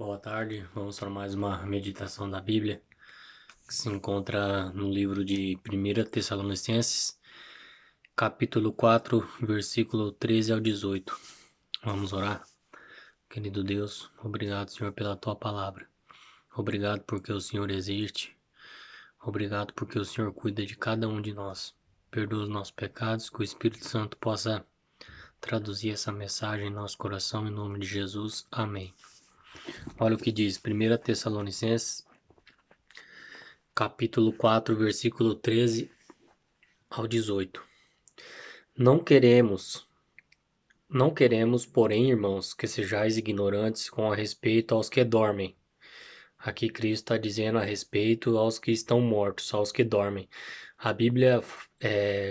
Boa tarde, vamos para mais uma meditação da Bíblia, que se encontra no livro de 1 Tessalonicenses, capítulo 4, versículo 13 ao 18. Vamos orar? Querido Deus, obrigado, Senhor, pela Tua palavra. Obrigado porque o Senhor existe. Obrigado porque o Senhor cuida de cada um de nós. Perdoa os nossos pecados, que o Espírito Santo possa traduzir essa mensagem em nosso coração, em nome de Jesus. Amém. Olha o que diz 1 Tessalonicenses, capítulo 4, versículo 13 ao 18. Não queremos, porém, irmãos, que sejais ignorantes com a respeito aos que dormem. Aqui Cristo está dizendo a respeito aos que estão mortos, aos que dormem. A Bíblia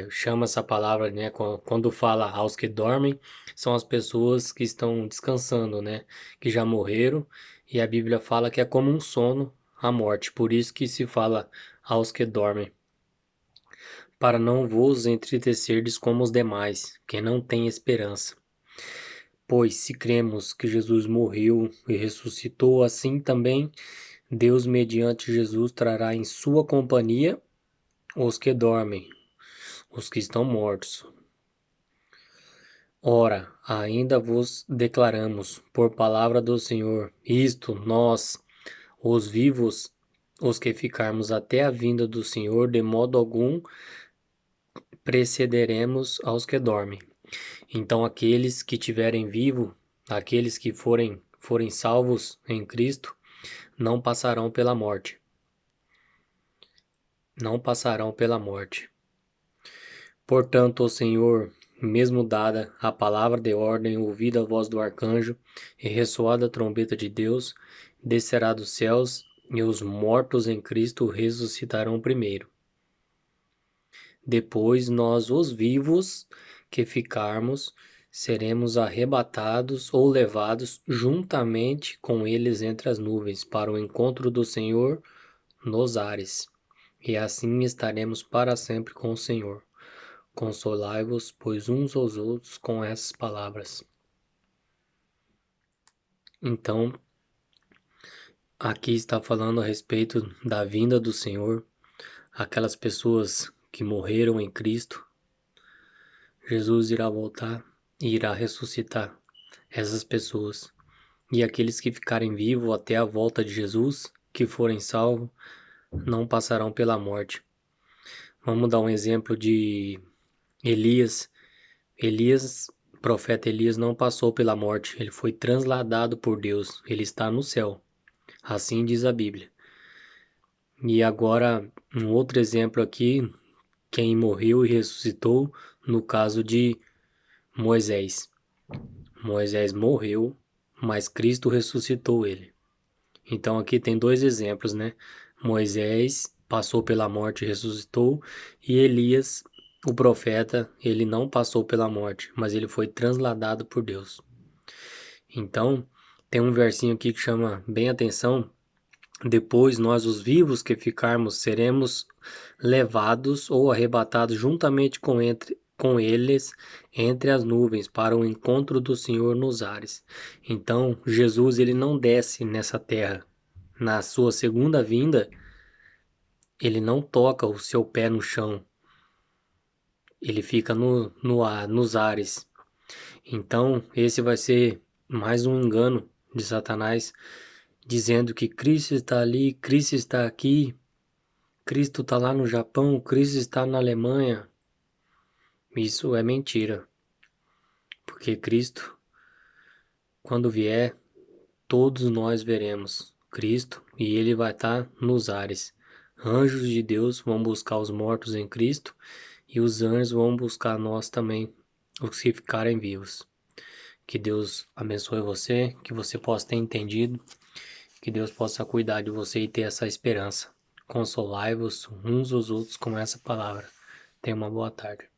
chama essa palavra, né? Quando fala aos que dormem, são as pessoas que estão descansando, né? Que já morreram. E a Bíblia fala que é como um sono a morte. Por isso que se fala aos que dormem. Para não vos entristecerdes como os demais, que não têm esperança. Pois se cremos que Jesus morreu e ressuscitou, assim também Deus, mediante Jesus, trará em sua companhia os que dormem, os que estão mortos. Ora, ainda vos declaramos, por palavra do Senhor, isto nós, os vivos, os que ficarmos até a vinda do Senhor, de modo algum precederemos aos que dormem. Então aqueles que tiverem vivo, aqueles que forem salvos em Cristo, não passarão pela morte. Não passarão pela morte. Portanto, o Senhor, mesmo dada a palavra de ordem, ouvida a voz do arcanjo e ressoada a trombeta de Deus, descerá dos céus, e os mortos em Cristo ressuscitarão primeiro. Depois nós, os vivos que ficarmos, seremos arrebatados ou levados juntamente com eles entre as nuvens para o encontro do Senhor nos ares. E assim estaremos para sempre com o Senhor. Consolai-vos, pois, uns aos outros com essas palavras. Então, aqui está falando a respeito da vinda do Senhor, aquelas pessoas que morreram em Cristo. Jesus irá voltar e irá ressuscitar essas pessoas. E aqueles que ficarem vivos até a volta de Jesus, que forem salvos, não passarão pela morte. Vamos dar um exemplo de Elias. O profeta Elias não passou pela morte, ele foi transladado por Deus, ele está no céu. Assim diz a Bíblia. E agora, um outro exemplo aqui, quem morreu e ressuscitou, no caso de Moisés. Moisés morreu, mas Cristo ressuscitou ele. Então aqui tem dois exemplos, né? Moisés passou pela morte e ressuscitou, e Elias, o profeta, ele não passou pela morte, mas ele foi transladado por Deus. Então, tem um versinho aqui que chama bem atenção. Depois nós, os vivos que ficarmos, seremos levados ou arrebatados juntamente com eles entre as nuvens para o encontro do Senhor nos ares. Então, Jesus, ele não desce nessa terra. Na sua segunda vinda, ele não toca o seu pé no chão. Ele fica no ar, nos ares. Então, esse vai ser mais um engano de Satanás, dizendo que Cristo está ali, Cristo está aqui, Cristo está lá no Japão, Cristo está na Alemanha. Isso é mentira. Porque Cristo, quando vier, todos nós veremos Cristo e ele vai estar nos ares. Anjos de Deus vão buscar os mortos em Cristo e os anjos vão buscar nós também, os que ficarem vivos. Que Deus abençoe você, que você possa ter entendido, que Deus possa cuidar de você e ter essa esperança. Consolai-vos uns aos outros com essa palavra. Tenha uma boa tarde.